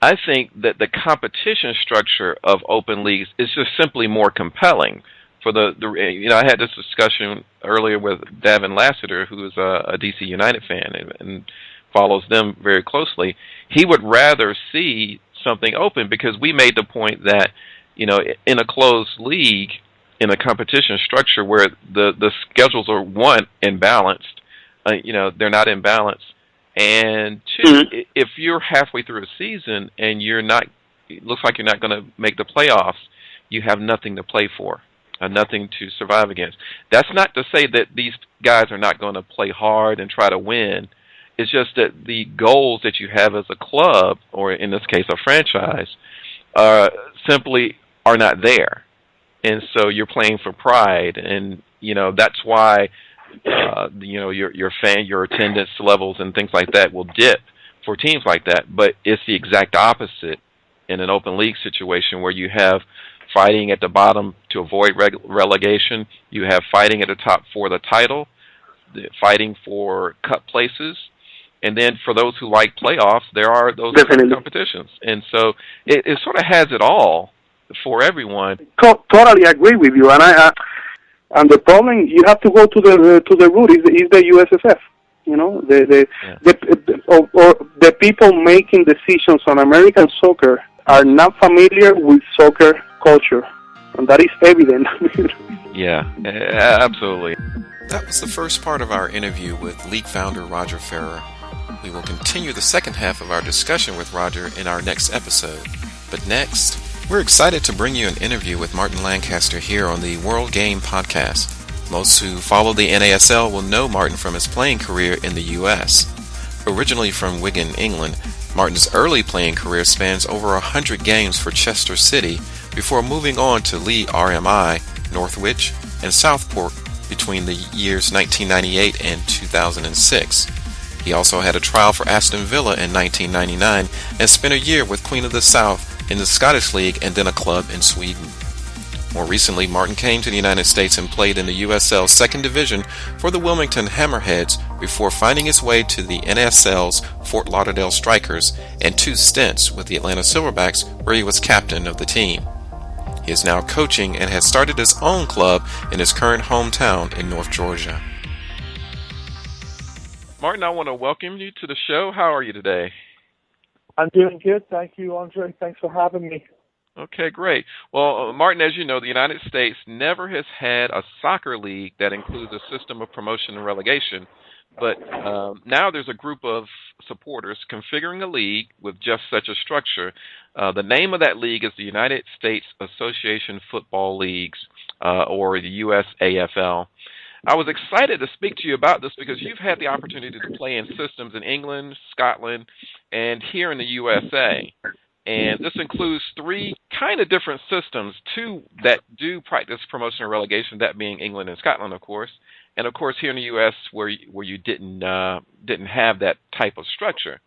I think that the competition structure of open leagues is just simply more compelling. For I had this discussion earlier with Davin Lassitor, who is a DC United fan and follows them very closely. He would rather see something open because we made the point that, in a closed league, in a competition structure where the schedules are, one, imbalanced, they're not in balance, and two, if you're halfway through a season and it looks like you're not going to make the playoffs, you have nothing to play for. Nothing to survive against. That's not to say that these guys are not going to play hard and try to win. It's just that the goals that you have as a club, or in this case a franchise, simply are not there. And so you're playing for pride, and that's why your attendance levels and things like that will dip for teams like that. But it's the exact opposite in an open league situation where you have fighting at the bottom to avoid relegation. You have fighting at the top for the title, fighting for cup places, and then for those who like playoffs, there are those competitions. And so it sort of has it all for everyone. Totally agree with you. And the problem, you have to go to the root is the US-AFL. The people making decisions on American soccer are not familiar with soccer culture, and that is evident. Yeah, absolutely. That was the first part of our interview with league founder Roger Ferrer. We will continue the second half of our discussion with Roger in our next episode. But next, we're excited to bring you an interview with Martyn Lancaster here on the World Game podcast. Most who follow the NASL will know Martyn from his playing career in the U.S. Originally from Wigan, England, Martyn's early playing career spans over 100 games for Chester City before moving on to Lee RMI, Northwich, and Southport between the years 1998 and 2006. He also had a trial for Aston Villa in 1999 and spent a year with Queen of the South in the Scottish League and then a club in Sweden. More recently, Martyn came to the United States and played in the USL Second Division for the Wilmington Hammerheads before finding his way to the NASL's Fort Lauderdale Strikers and 2 stints with the Atlanta Silverbacks where he was captain of the team. He is now coaching and has started his own club in his current hometown in North Georgia. Martyn, I want to welcome you to the show. How are you today? I'm doing good. Thank you, Andre. Thanks for having me. Okay, great. Well, Martyn, as you know, the United States never has had a soccer league that includes a system of promotion and relegation, But now there's a group of supporters configuring a league with just such a structure. The name of that league is the United States Association Football Leagues, or the US-AFL. I was excited to speak to you about this because you've had the opportunity to play in systems in England, Scotland, and here in the USA. And this includes three kind of different systems, two that do practice promotion and relegation, that being England and Scotland, of course, and of course here in the U.S. where you didn't have that type of structure.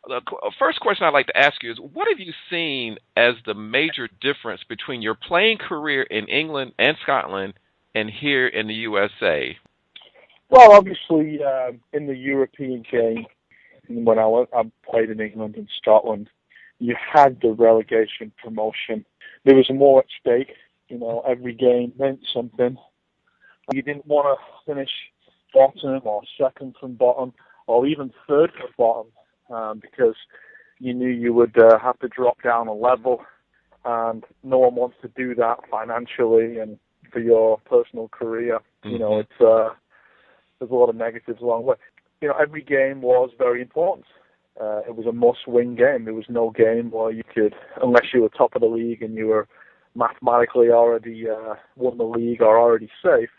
The first question I'd like to ask you is, what have you seen as the major difference between your playing career in England and Scotland and here in the USA? Well, obviously, in the European game, when I played in England and Scotland, you had the relegation promotion. There was more at stake. Every game meant something. You didn't want to finish bottom or second from bottom or even third from bottom because you knew you would have to drop down a level, and no one wants to do that financially and for your personal career. Mm-hmm. There's a lot of negatives along the way. Every game was very important. It was a must-win game. There was no game where you could, unless you were top of the league and you were mathematically already won the league or already safe,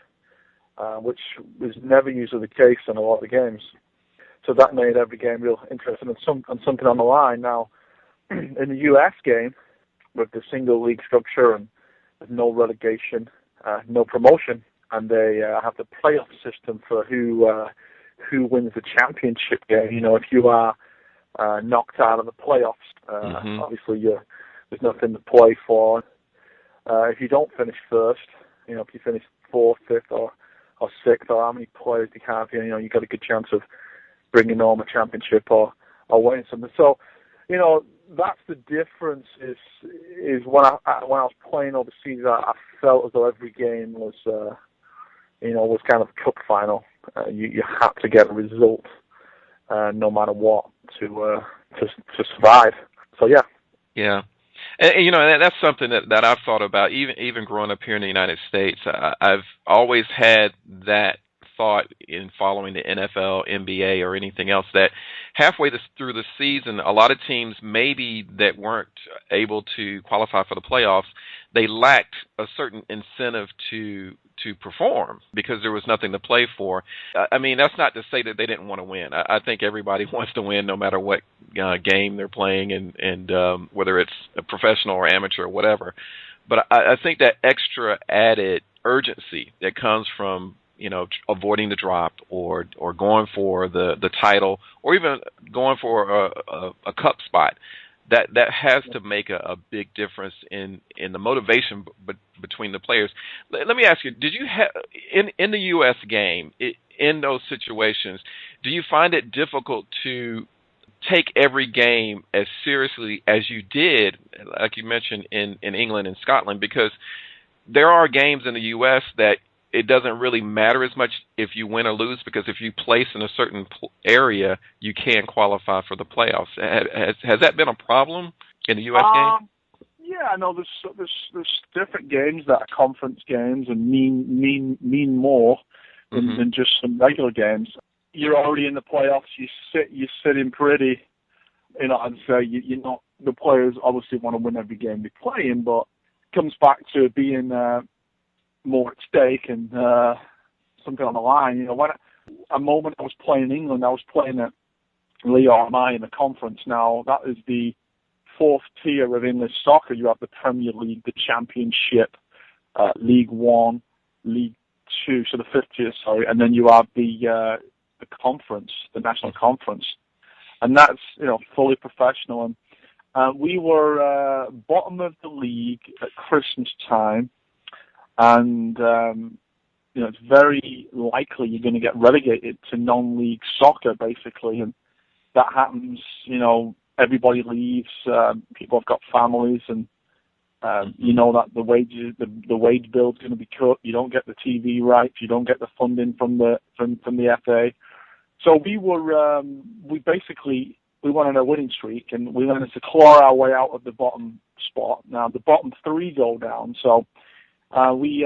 which was never usually the case in a lot of the games. So that made every game real interesting and something on the line. Now, in the US game, with the single league structure and no relegation, no promotion, and they have the playoff system for who wins the championship game. If you are knocked out of the playoffs, obviously there's nothing to play for. If you don't finish first, if you finish fourth, fifth, or sixth, or how many players you have, you got a good chance of bringing home a championship or winning something. So, that's the difference. Is when I was playing overseas, I felt as though every game was kind of a cup final. You had to get a result, no matter what, to survive. So yeah. Yeah. And that's something that I've thought about, even growing up here in the United States. I've always had that thought in following the NFL, NBA, or anything else, that halfway through the season, a lot of teams maybe that weren't able to qualify for the playoffs, they lacked a certain incentive to perform because there was nothing to play for. I mean, that's not to say that they didn't want to win. I think everybody wants to win no matter what game they're playing, and whether it's a professional or amateur or whatever. But I think that extra added urgency that comes from avoiding the drop or going for the title or even going for a cup spot, that has to make a big difference in the motivation between the players. Let me ask you, did you have in the U.S. game, in those situations, do you find it difficult to take every game as seriously as you did, like you mentioned, in England and Scotland? Because there are games in the U.S. that it doesn't really matter as much if you win or lose, because if you place in a certain area, you can qualify for the playoffs. Has that been a problem in the U.S. game? Yeah, no. There's different games that are conference games and mean more than just some regular games. You're already in the playoffs. You're sitting pretty. I'd say you're not. The players obviously want to win every game they play in, but it comes back to being more at stake and something on the line. When a moment I was playing in England, I was playing at Lyon in the conference. Now that is the fourth tier of English soccer. You have the Premier League, the Championship, League One, League Two, so the fifth tier, sorry, and then you have the conference, the National Conference, and that's fully professional. And we were bottom of the league at Christmas time. And, it's very likely you're going to get relegated to non-league soccer, basically. And that happens, everybody leaves, people have got families, and that the wage bill's going to be cut. You don't get the TV rights, you don't get the funding from the FA. So we went on a winning streak, and we managed to claw our way out of the bottom spot. Now the bottom three go down, so we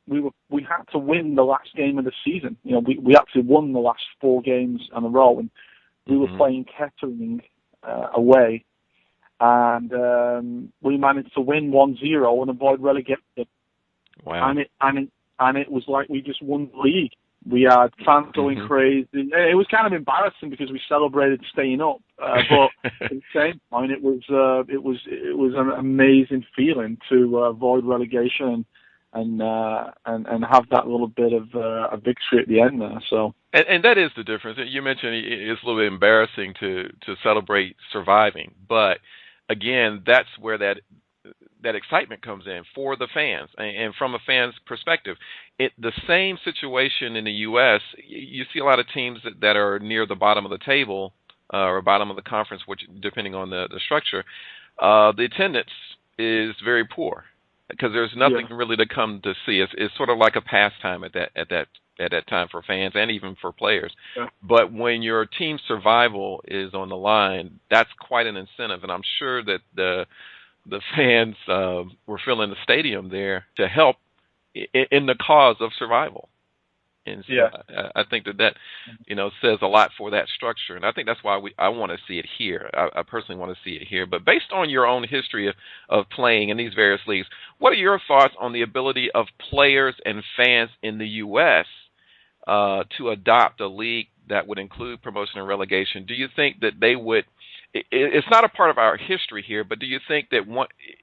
we had to win the last game of the season. You know, we actually won the last 4 games in a row, and we were playing Kettering away, and we managed to win 1-0 and avoid relegation. Wow! And it was like we just won the league. We had fans going crazy. It was kind of embarrassing because we celebrated staying up, but at the same point, it was an amazing feeling to avoid relegation and have that little bit of a victory at the end there. So, and that is the difference. You mentioned it's a little bit embarrassing to celebrate surviving, but again, that's where that excitement comes in for the fans, and from a fan's perspective. The same situation in the U.S., you see a lot of teams that are near the bottom of the table or bottom of the conference, which depending on the structure, the attendance is very poor because there's nothing really to come to see. It's sort of like a pastime at that time for fans and even for players. Yeah. But when your team's survival is on the line, that's quite an incentive, and I'm sure that the fans were filling the stadium there to help in the cause of survival. And so I think that says a lot for that structure. And I think that's why I want to see it here. I personally want to see it here. But based on your own history of playing in these various leagues, what are your thoughts on the ability of players and fans in the U.S. To adopt a league that would include promotion and relegation? Do you think that they would? It's not a part of our history here, but do you think that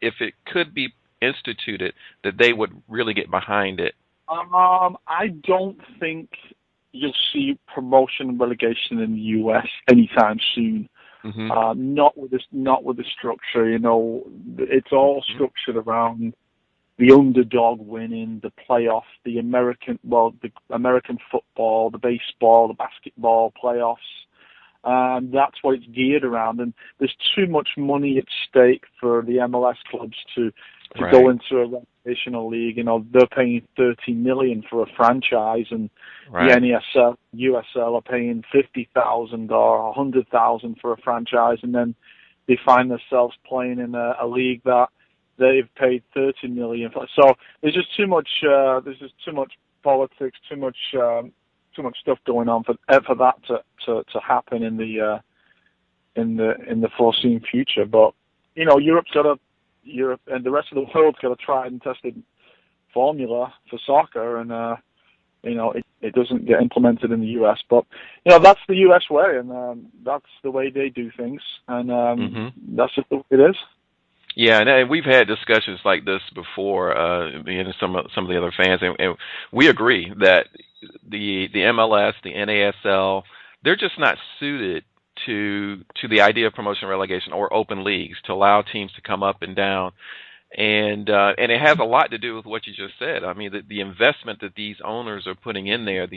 if it could be instituted, that they would really get behind it? I don't think you'll see promotion and relegation in the U.S. anytime soon. Not with the structure. You know, it's all structured around the underdog winning, the playoff, the American football, the baseball, the basketball playoffs. That's what it's geared around, and there's too much money at stake for the MLS clubs to go into a recreational league. You know, they're paying $30 million for a franchise, and the NASL, USL are paying $50,000 or $100,000 for a franchise, and then they find themselves playing in a league that they've paid $30 million for. So there's just too much. There's just too much politics, too much stuff going on for that to happen in the foreseen future. But you know, Europe and the rest of the world's got a tried and tested formula for soccer, and you know, it doesn't get implemented in the US. But you know, that's the US way, and that's the way they do things, and that's just the way it is. Yeah, and we've had discussions like this before, me and some of the other fans, and we agree that the MLS, the NASL, they're just not suited to the idea of promotion, relegation, or open leagues to allow teams to come up and down, and it has a lot to do with what you just said. I mean, the investment that these owners are putting in there,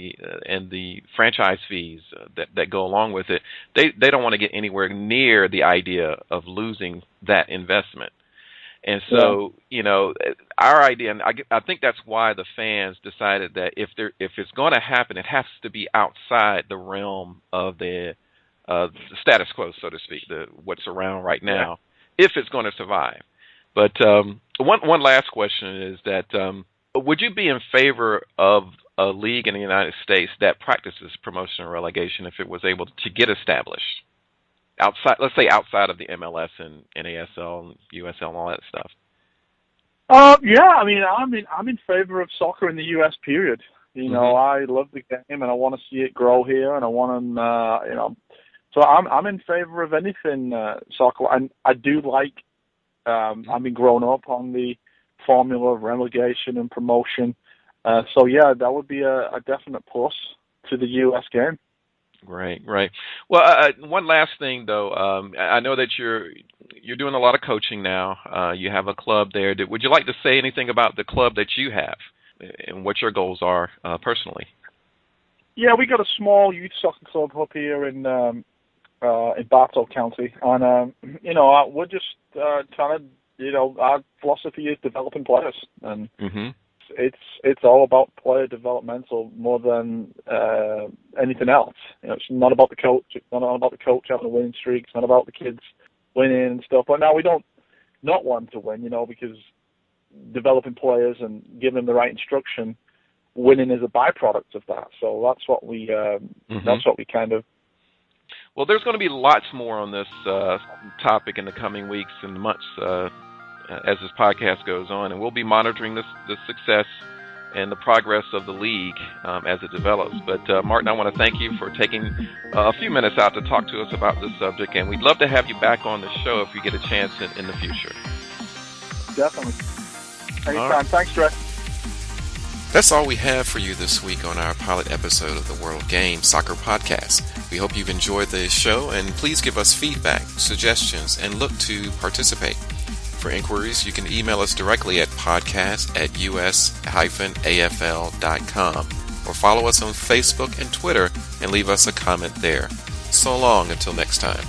and the franchise fees that go along with it, they don't want to get anywhere near the idea of losing that investment. And so, you know, our idea, and I think that's why the fans decided that if it's going to happen, it has to be outside the realm of the status quo, so to speak, what's around right now, if it's going to survive. But one last question is that would you be in favor of a league in the United States that practices promotion and relegation if it was able to get established? Outside, let's say outside of the MLS and NASL and USL and all that stuff. Yeah, I mean, I'm in favor of soccer in the US. Period. You know, I love the game and I want to see it grow here, and I want to, you know, so I'm in favor of anything soccer. And I do like, I've been growing up on the formula of relegation and promotion. So yeah, that would be a definite plus to the US game. Right. Well, one last thing though. I know that you're doing a lot of coaching now. You have a club there. Would you like to say anything about the club that you have and what your goals are personally? Yeah, we got a small youth soccer club up here in Bartow County, and you know, we're just trying to, you know, our philosophy is developing players, and it's all about player developmental more than anything else. You know, it's not about the coach. It's not about the coach having a winning streak. It's not about the kids winning and stuff. But now we don't not want to win, you know, because developing players and giving them the right instruction, winning is a byproduct of that. So that's what we kind of. Well, there's going to be lots more on this topic in the coming weeks and months as this podcast goes on, and we'll be monitoring the success and the progress of the league as it develops. But Martyn, I want to thank you for taking a few minutes out to talk to us about this subject, and we'd love to have you back on the show if you get a chance in the future. Definitely. Anytime. Right. Thanks, Dre. That's all we have for you this week on our pilot episode of the World Game Soccer Podcast. We hope you've enjoyed the show, and please give us feedback, suggestions, and look to participate. For inquiries, you can email us directly at podcast@us-afl.com or follow us on Facebook and Twitter and leave us a comment there. So long until next time.